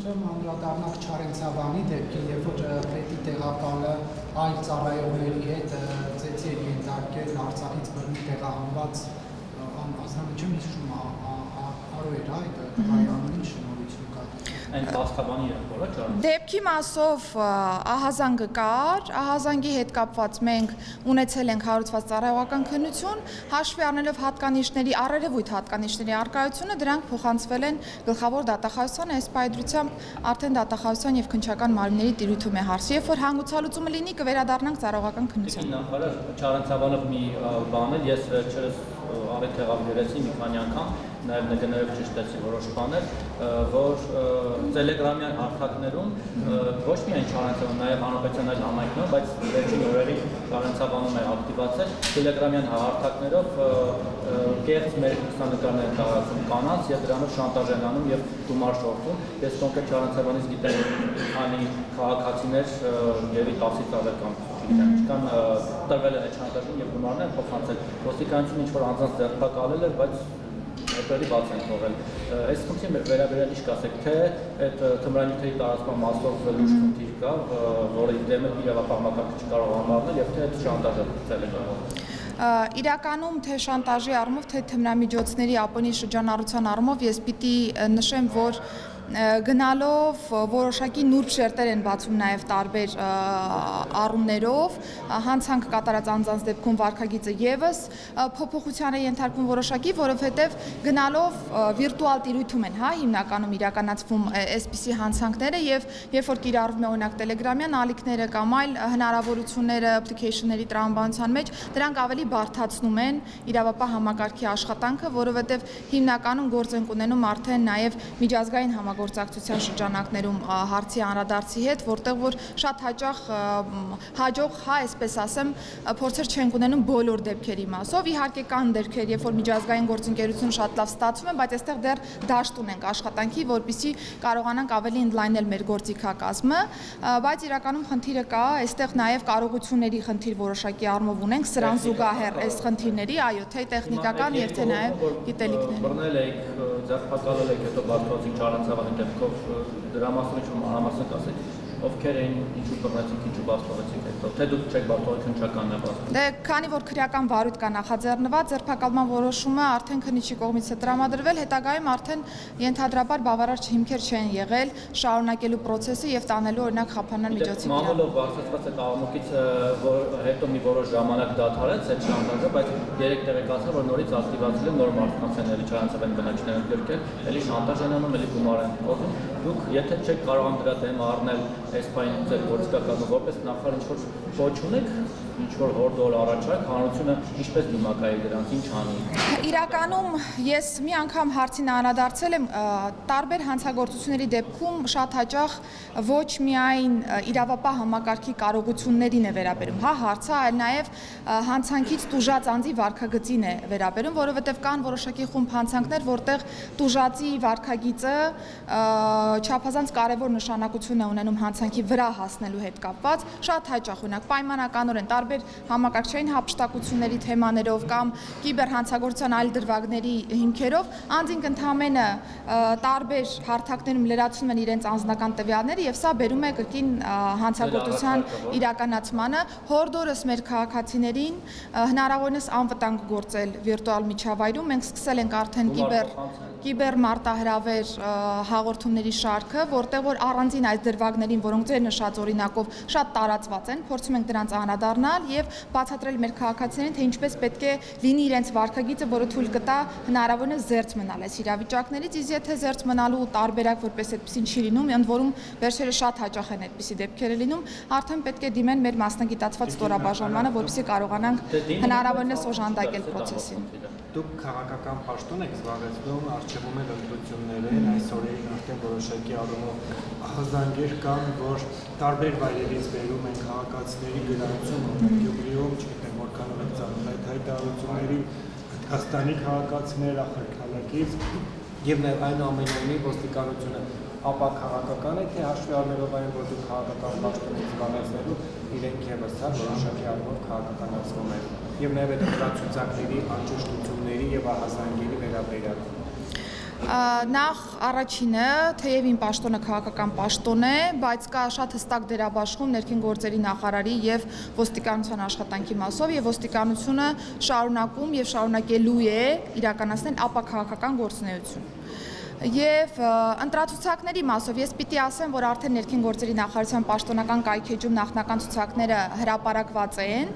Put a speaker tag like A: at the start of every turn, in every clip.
A: ուզում անդրադառնալ Չարենցավանի դեպքին, երբ որ պետի տեղակալը այլ ծառայողների հետ ծեծի էր ենթարկել Արցախից բռնի տեղահանված անձնանշան հիշում արու էր այդ հայանունի շնորհիվ կա։
B: Այն պաստաբանի եղբորը ճար։
C: Դեպքի մասով ահազանգը կար, ահազանգի հետ կապված մենք ունեցել ենք հարուցված ծառայողական քննություն, հաշվի առնելով հատկանիշների առերևույթ հատկանիշների առկայությունը, դրանք փոխանցվել են գլխավոր դատախազությանը, այս պայծրությամբ արդեն դատախազության եւ քննչական մարմինների տիրույթում է հարցը, երբ որ հանգուցալուծումը լինի կվերադառնանք ծառայողական քննության։
B: Նախարար Չարենցավանով մի բան է, ես վերջերս առիթ եղավ գրեցի մի քանի անգամ, նաև նկներով ճշտեցի որոշ բաներ, որ տելեգրամյան հարթակներում ոչ միայն Չարենցավան, նաև հանրապետության այլ համայնքներում, բայց վերջին օրերին Չարենցավանում է ակտիվացել, տելեգրամյան հարթակներով կեղծ մեր լուսանկարներ են տարածում կանանց եւ դրանով շանտաժ են անում եւ գումար շորթում։ Ես կոնկրետ Չարենցավանից գիտեմ քանի քաղաքացիներ եւի 10-ից ավել կամ Ինչքան տրվել է շանտաժին եւ գումարն են փոխանցել։ Ոստիկանությունը ինչ-որ անձանց ձեռնարկալել էր, բայց հետո բաց են թողել։ Այս խնդիրը վերաբերյալ ինչ կասեք, թե այդ թմրանյութերի տարածման մասով լուրջ խնդիր կա, որը դեմը իրավապահ մակարդակը կարող համարնել եւ թե այդ շանտաժը ցելեկանում։
C: Իրականում թե շանտաժի առումով, թե թմրամիջոցների ԱՊՆ-ի շրջանառության առումով ես պիտի նշեմ, որ գնալով որոշակի նուրբ շերտեր են բացում նաև տարբեր առումներով, հանցանք կատարած անձանց դեպքում վարքագիծը եւս փոփոխության է ենթարկվում որոշակի, որովհետև գնալով վիրտուալ տիրույթում են, հիմնականում իրականացվում այսպիսի հանցանքները եւ երբ որ կիրառվում է օրինակ տելեգրամյան ալիքները կամ այլ հնարավորությունները application-ների տրամաբանության մեջ, դրանք ավելի բարդացնում են իրավապահ համակարգի աշխատանքը, որովհետև հիմնականում գործ են ունենում արդեն նաև միջազգային գործակցության շրջանակներում հարցի անդրադարձի հետ, որտեղ որ շատ հաջող, այսպես ասեմ, փորձեր չեն ունենում բոլոր դեպքերի մասով։ Իհարկե կան դեպքեր, երբ որ միջազգային գործընկերությունը շատ լավ ստացվում է, բայց այստեղ դեռ դաշտ ունենք աշխատանքի, որպեսզի կարողանանք ավելի ընդլայնել մեր գործիքակազմը, բայց իրականում խնդիրը կա, այստեղ նաև կարողությունների խնդիր որոշակի առումով ունենք, սրան զուգահեռ այս խնդիրների, այո, թե տեխնիկական եւ թե նաև գիտելիքների։
B: Բռնել եք, ձեռնարկալել եք, հետո բացվածին Չարենցավանի դեպքով դրա մասին ինչ մանրամասն կասեք, ովքեր էին, ինչու բռնեցիք, ինչու բացվեցիք հետո, թե դուք չեք բացվել քննչականն է բացվել։
C: Դե քանի որ քրեական վարույթ կա նախաձեռնված, ձերբակալման որոշումը արդեն քննիչի կողմից է տրամադրվել, հետագայում արդեն ենթադրաբար բավարար հիմքեր չեն եղել շարունակելու process-ը եւ տանելու օրինակ խափանան միջոցի վրա։
B: Մամուլով բարձրացված է աղմուկից հետո մի որոշ ժամանակ դադարեց այդ շանտաժը, բայց երեք տեղեկացա, որ նորից ակտիվացել են նոր մարդկանց են էլի Չարենցավանի բնակիչները ընդգրկել, էլի շանտաժ են անում, էլի գումար են կոտրում։ Դուք եթե չեք կարողանում դրա դեմ առնել այս բանը ձեր գործիքակազմը որպես նախարար ինչ-որ ոչ ունեք, ինչ-որ հորդոր առաջարկ, հանրությունը ինչպես դիմակայի դրանց, ինչ անի։
C: Իրականում ես մի անգամ հարցին անդրադարձել եմ, տարբեր հանցագործությունների դեպքում շատ հաճախ ոչ միայն իրավապահ համակարգի կարողություններին է վերաբերում, հարցը, այլ նաև հանցանքից տուժած անձի վարքագծին է վերաբերում, որովհետև կան որոշակի խումբ հանցանքներ, որտեղ տուժածի վարքագիծը չափազանց կարևոր նշանակություն է ունենում հանցանքի վրա հասնելու հետ կապված, շատ հաճախ օրինակ պայմանականորեն տարբեր համակարգչային հափշտակությունների թեմաներով կամ կիբերհանցագործության այլ դրվագների հիմքերով անձինք ընդհանրապես տարբեր հարթակներում լրացնում են իրենց անձնական տվյալները եւ սա բերում է կրկին հանցագործության իրականացմանը։ Հորդորս մեր քաղաքացիներին հնարավորինս անվտանգ գործել վիրտուալ միջավայրում, մենք սկսել ենք արդեն կիբեր մարտահրավեր հաղորդումների շարքը, որտեղ որ առանձին այս դրվագներին, որոնք ձեր նշած օրինակով շատ տարածված են, փորձում ենք դրանց անդրադառնալ եւ բացատրել մեր քաղաքացիներին, թե ինչպես պետք է լինի իրենց վարքագիծը, որը թույլ կտա հնարավորինս զերծ մնալ այս իրավիճակներից, իսկ եթե զերծ մնալու տարբերակ որպես այդպեսին չի լինում, ընդ որում վերջերս շատ հաճախ են այդպիսի դեպքերը լինում, արդեն պետք է դիմեն մեր մասնագիտացված ստորաբաժանմանը, որպեսզի կարողանանք հնարավորինս օժանդակել process-ին։
D: Դուք քաղաքական պաշտոն եք զբաղեցնում, արժևում են ընտրություններ են, այս օրերին արդեն որոշակի առումով ահազանգեր կան, որ տարբեր վայրերից բերում են քաղաքացիների գրառություն, Գյումրիում, չգիտեմ որքանով են ծառայում այդ հայտարարությունների, Հնդկաստանի քաղաքացիներ ախրքալակից եւ նաեւ այնուամենայնիվ ոստիկանությունը ապա քաղաքական է, թե հաշվի առնելով այն, որ դուք քաղաքական պաշտոն եք զբաղեցնելու, իրենք եւս որոշակի առումով քաղաքականացվում են եւ նաեւ այդ ընտրացուցակների անճշտությունների եւ ահազանգերի վերաբերյալ։
C: Նախ առաջինը, թեև իմ պաշտոնը քաղաքական պաշտոն է, բայց կա շատ հստակ դերաբաշխում ներքին գործերի նախարարի եւ ոստիկանության աշխատանքի մասով եւ ոստիկանությունը շարունակում եւ շարունակելու է իրականացնել ապաքաղաքական գործունեություն։ Եվ ընտրացուցակների մասով ես պիտի ասեմ, որ արդեն ներքին գործերի նախարարության պաշտոնական կայքեջում նախնական ցուցակները հրապարակված են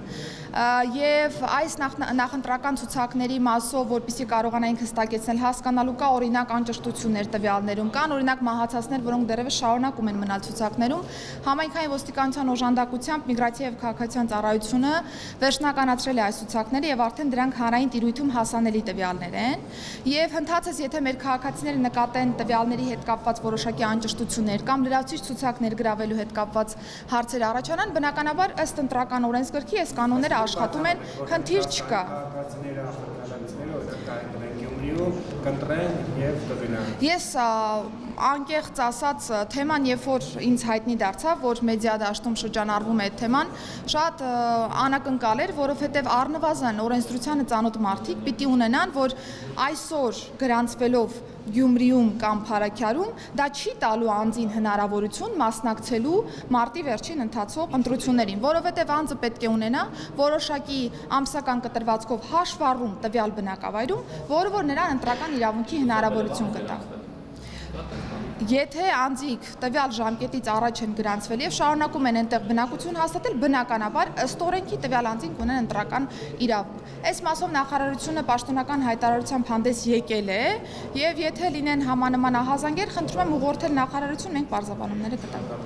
C: եւ այս նախընտրական ցուցակների մասով, որպեսզի կարողանայինք հստակեցնել, հասկանալու կա օրինակ անճշտություններ տվյալներում, կան օրինակ մահացածներ, որոնք դեռևս շարունակում են մնալ ցուցակներում, համայնքային ոստիկանության օժանդակությամբ միգրացիա եւ քաղաքացիական ծառայությունը վերջնականացրել է այս ցուցակները եւ արդեն դրանք հանրային տիրույթում հասանելի տվյալներ են եւ ընդհանրապես եթե մեր քաղաքացիները նկատեն տվյալների հետ կապված որոշակի անճշտություններ կամ լրացուցիչ ցուցակներ գրավելու հետ կապված հարցեր առաջանան, բնականաբար ըստ ընտրական օրենսգրքի այս կանոնները աշխատում են, խնդիր չկա։ Ես անկեղծ ասած թեման, երբ որ ինձ հայտնի դարձավ, որ մեդիա դաշտում շրջանառվում է այդ թեման, շատ անակնկալ էր, որովհետև առնվազն օրենսդրությանը ծանոթ մարդիկ պիտի ունենան, որ այսօր գրանցվելով Գյումրիում կամ Փարաքյարում դա չի տալու անձին հնարավորություն մասնակցելու մարտի վերջին ընթացող ընտրություններին, որովհետև անձը պետք է ունենա որոշակի ամսական կտրվածքով հաշվառում տվյալ բնակավայրում, որը որ նրան ընտրական իրավունքի հնարավորություն կտա։ Եթե անձիկ տվյալ ժամկետից առաջ են գրանցվել եւ շարունակում են այնտեղ բնակություն հաստատել, բնականաբար ըստ օրենքի տվյալ անձինք ունեն ընտրական իրավունք։ Այս մասով նախարարությունը պաշտոնական հայտարարությամբ հանդես եկել է եւ եթե լինեն համանման ահազանգեր, խնդրում եմ ուղղորդել նախարարություն, մենք բարձրաբանումները կտանք։